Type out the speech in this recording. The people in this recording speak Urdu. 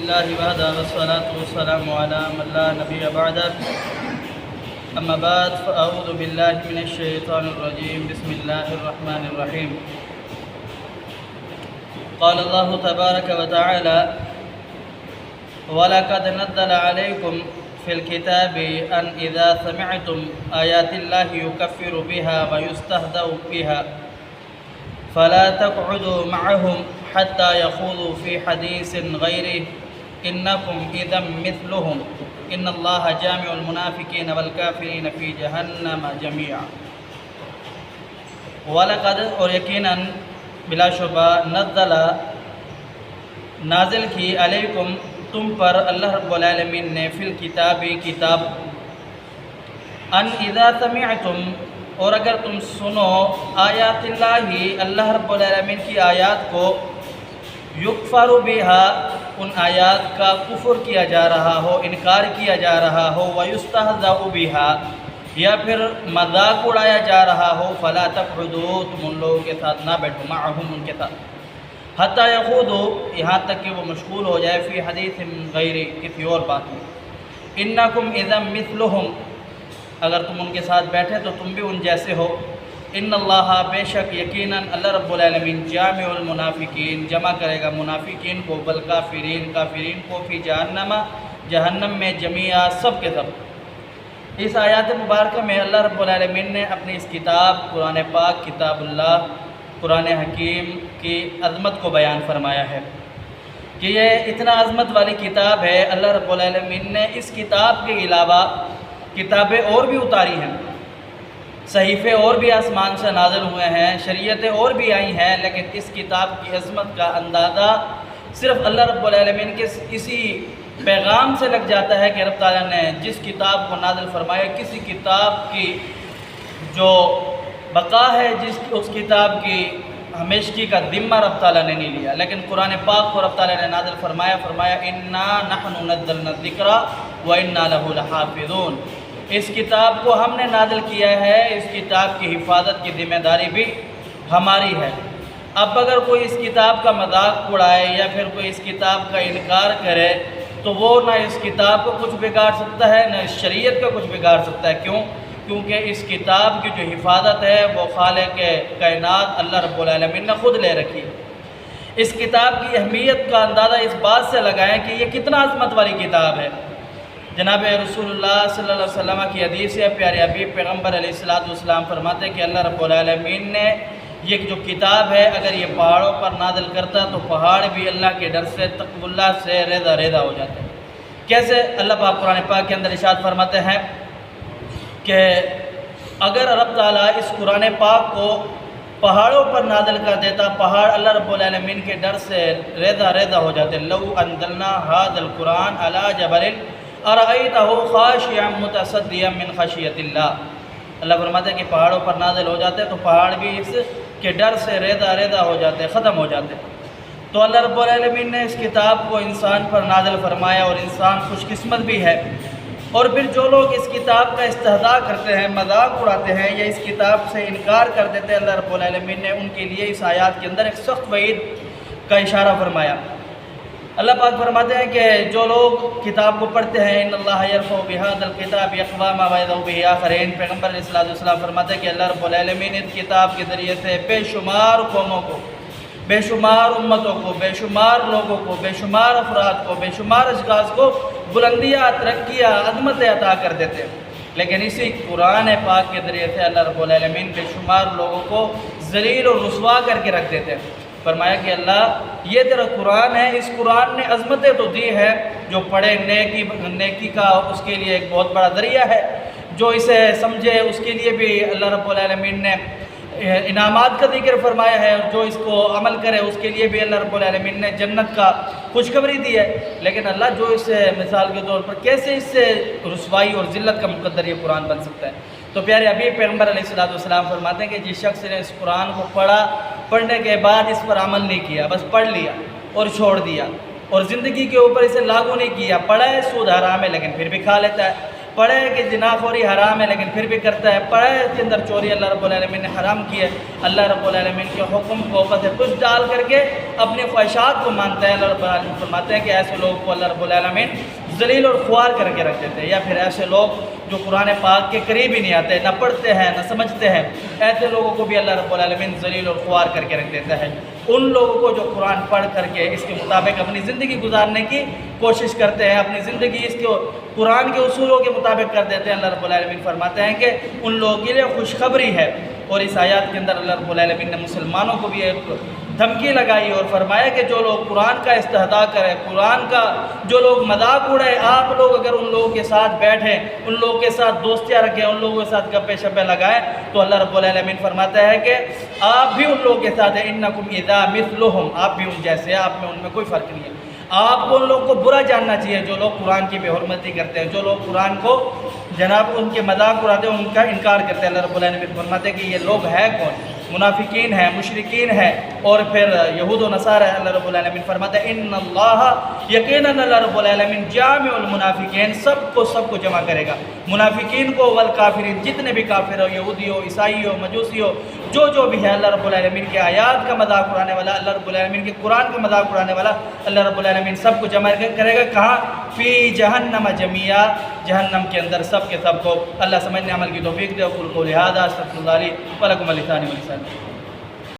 لله وحده والصلاة والسلام على من لا نبي بعده أما بعد فأعوذ بالله من الشيطان الرجيم بسم الله الرحمن الرحيم قال الله تبارك وتعالى وَلَقَدْ نَزَّلَ عَلَيْكُمْ فِي الْكِتَابِ أَنْ إِذَا سَمِعْتُمْ آيَاتِ اللَّهِ يُكَفِّرُ بِهَا وَيُسْتَهْزَأُ بِهَا فَلَا تَقْعُدُوا مَعَهُمْ حَتَّى يَخُوضُوا فِي حَدِيثٍ غَيْرِهِ إِنَّكُمْ إِذًا مِثْلُهُمْ إِنَّ اللَّهَ جَامِعُ الْمُنَافِقِينَ وَالْكَافِرِينَ فِي جَهَنَّمَ جَمِيعًا وَلَقَدْ اور یقیناً بلا شبہ نازل کی علیکم تم پر اللہ رب العالمین نے فی الکتابی کتاب ان اذا سمعتم اور اگر تم سنو آیات اللہ رب العالمین کی آیات کو یکفر بہا ان آیات کا کفر کیا جا رہا ہو انکار کیا جا رہا ہو ویستہزأ بہا یا پھر مذاق اڑایا جا رہا ہو فلا تقعدوا تم ان لوگوں کے ساتھ نہ بیٹھو معہم ان کے ساتھ حتیٰ یخوضوا یہاں تک کہ وہ مشغول ہو جائے فی حدیث غیر کسی اور بات میں انکم اذا مثلہم اگر تم ان کے ساتھ بیٹھے تو تم بھی ان جیسے ہو ان اللہ بے شک یقیناً اللہ رب العالمین جامع المنافقین جمع کرے گا منافقین کو والکافرین کافرین کو فی جہنم میں جمیعا سب کے سب اس آیات مبارکہ میں اللہ رب العالمین نے اپنی اس کتاب قرآن پاک کتاب اللہ قرآن حکیم کی عظمت کو بیان فرمایا ہے کہ یہ اتنا عظمت والی کتاب ہے اللہ رب العالمین نے اس کتاب کے علاوہ کتابیں اور بھی اتاری ہیں صحیفے اور بھی آسمان سے نازل ہوئے ہیں شریعتیں اور بھی آئی ہیں لیکن اس کتاب کی عظمت کا اندازہ صرف اللہ رب العالمین کے اسی پیغام سے لگ جاتا ہے کہ رب تعالیٰ نے جس کتاب کو نازل فرمایا کسی کتاب کی جو بقا ہے اس کتاب کی ہمیشگی کا ذمہ رب تعالیٰ نے نہیں لیا لیکن قرآن پاک کو رب تعالیٰ نے نازل فرمایا انا نحن نزلنا الذکر وانا لہ لحافظون اس کتاب کو ہم نے نازل کیا ہے اس کتاب کی حفاظت کی ذمہ داری بھی ہماری ہے اب اگر کوئی اس کتاب کا مذاق اڑائے یا پھر کوئی اس کتاب کا انکار کرے تو وہ نہ اس کتاب کو کچھ بگاڑ سکتا ہے نہ اس شریعت کا کچھ بگاڑ سکتا ہے کیونکہ اس کتاب کی جو حفاظت ہے وہ خالق کائنات اللہ رب العالمین نے خود لے رکھی ہے اس کتاب کی اہمیت کا اندازہ اس بات سے لگائیں کہ یہ کتنا عظمت والی کتاب ہے جناب رسول اللہ صلی اللہ علیہ وسلم کی حدیث ہے پیارے حبیب پیغمبر علیہ السلام فرماتے ہیں کہ اللہ رب العالمین نے یہ جو کتاب ہے اگر یہ پہاڑوں پر نازل کرتا تو پہاڑ بھی اللہ کے ڈر سے تقوی اللہ سے ریزہ ہو جاتے ہیں کیسے اللہ پاک قرآن پاک کے اندر ارشاد فرماتے ہیں کہ اگر رب تعالیٰ اس قرآن پاک کو پہاڑوں پر نازل کر دیتا پہاڑ اللہ رب العالمین کے ڈر سے ریزہ ہو جاتے لو انزلنا ھذا القرآن علی جبل ارأیتہ خاشعا متصدعا من خشیۃ اللہ اللہ فرماتے ہیں کہ پہاڑوں پر نازل ہو جاتے تو پہاڑ بھی اس کے ڈر سے ریزہ ہو جاتے ختم ہو جاتے تو اللہ رب العالمین نے اس کتاب کو انسان پر نازل فرمایا اور انسان خوش قسمت بھی ہے اور پھر جو لوگ اس کتاب کا استہزاء کرتے ہیں مذاق اڑاتے ہیں یا اس کتاب سے انکار کر دیتے ہیں اللہ رب العالمین نے ان کے لیے اس آیات کے اندر ایک سخت وعید کا اشارہ فرمایا اللہ پاک فرماتے ہیں کہ جو لوگ کتاب کو پڑھتے ہیں ان اللہ یرفع بہذا الکتاب اقواما ویذر بہ آخرین پیغمبر علیہ السلام فرماتے ہیں کہ اللہ رب العالمین اس کتاب کے ذریعے سے بے شمار قوموں کو بے شمار امتوں کو بے شمار لوگوں کو بے شمار افراد کو بے شمار اشخاص کو بلندیاں ترقیاں عظمتیں عطا کر دیتے ہیں لیکن اسی قرآن پاک کے ذریعے سے اللہ رب العالمین بے شمار لوگوں کو ذلیل اور رسوا کر کے رکھ دیتے ہیں فرمایا کہ اللہ یہ تیرا قرآن ہے اس قرآن نے عظمتیں تو دی ہے جو پڑھے نیکی کا اس کے لیے ایک بہت بڑا ذریعہ ہے جو اسے سمجھے اس کے لیے بھی اللہ رب العالمین نے انعامات کا ذکر فرمایا ہے اور جو اس کو عمل کرے اس کے لیے بھی اللہ رب العالمین نے جنت کا خوشخبری دی ہے لیکن اللہ جو اس سے مثال کے طور پر کیسے اس سے رسوائی اور ذلت کا مقدر یہ قرآن بن سکتا ہے تو پیارے حبیب پیغمبر علیہ السلام فرماتے ہیں کہ جس شخص نے اس قرآن کو پڑھنے کے بعد اس پر عمل نہیں کیا بس پڑھ لیا اور چھوڑ دیا اور زندگی کے اوپر اسے لاگو نہیں کیا پڑھا ہے سود حرام ہے لیکن پھر بھی کھا لیتا ہے پڑھے کہ زناخوری حرام ہے لیکن پھر بھی کرتا ہے، پڑھے اس کے اندر چوری اللہ رب العالمین نے حرام کی ہے، اللہ رب العالمین کے حکم کو اوپر سے کچھ ڈال کر کے اپنی خواہشات کو مانتا ہے، اللہ رب العالمین فرماتے ہیں کہ ایسے لوگوں کو اللہ رب العالمین ذلیل اور خوار کر کے رکھ دیتے ہیں۔ یا پھر ایسے لوگ جو قرآن پاک کے قریب ہی نہیں آتے، نہ پڑھتے ہیں نہ سمجھتے ہیں، ایسے لوگوں کو بھی اللہ رب العالمین ذلیل اور خوار کر کے رکھ دیتا ہے۔ ان لوگوں کو جو قرآن پڑھ کر کے اس کے مطابق اپنی زندگی گزارنے کی کوشش کرتے ہیں، اپنی زندگی اس کو قرآن کے اصولوں کے مطابق کر دیتے ہیں، اللہ رب العالمین فرماتے ہیں کہ ان لوگوں کے لیے خوشخبری ہے۔ اور اس آیات کے اندر اللہ رب العالمین نے مسلمانوں کو بھی ایک دھمکی لگائی اور فرمایا کہ جو لوگ قرآن کا استہزاء کرے، قرآن کا جو لوگ مذاق اڑائے، آپ لوگ اگر ان لوگوں کے ساتھ بیٹھیں، ان لوگوں کے ساتھ دوستیاں رکھیں، ان لوگوں کے ساتھ گپے شپے لگائیں، تو اللہ رب العالمین فرماتا ہے کہ آپ بھی ان لوگوں کے ساتھ ہیں، انکم اذا مثلہم، آپ بھی ان جیسے ہیں، آپ میں ان میں کوئی فرق نہیں ہے۔ آپ کو ان لوگوں کو برا جاننا چاہیے جو لوگ قرآن کی بے حرمتی کرتے ہیں، جو لوگ قرآن کو جناب ان کے مذاق اڑاتے ہیں، ان کا انکار کرتے ہیں۔ اللہ رب العالمین فرماتے ہیں کہ یہ لوگ ہیں کون؟ منافقین ہیں، مشرکین ہیں، اور پھر یہود و نصارہ ہیں۔ اللہ رب العالمین فرماتا ہے ان اللہ، یقیناً اللہ رب العالمین جامع المنافقین، سب کو جمع کرے گا، منافقین کو والکافرین، جتنے بھی کافر ہو، یہودی ہو، عیسائی ہو، مجوسی ہو، جو بھی ہے، اللہ رب العالمین کے آیات کا مذاق اڑانے والا، اللہ رب العالمین کے قرآن کا مذاق اڑانے والا، اللہ رب العالمین سب کو جمع کرے گا۔ کہاں؟ فی جہنم جمیعا، جہنم کے اندر سب کے سب کو۔ اللہ سمجھنے عمل کی توفیق دے۔ قول قولی ھذا استغفر اللہ لی ولکم ولسائر المسلمین۔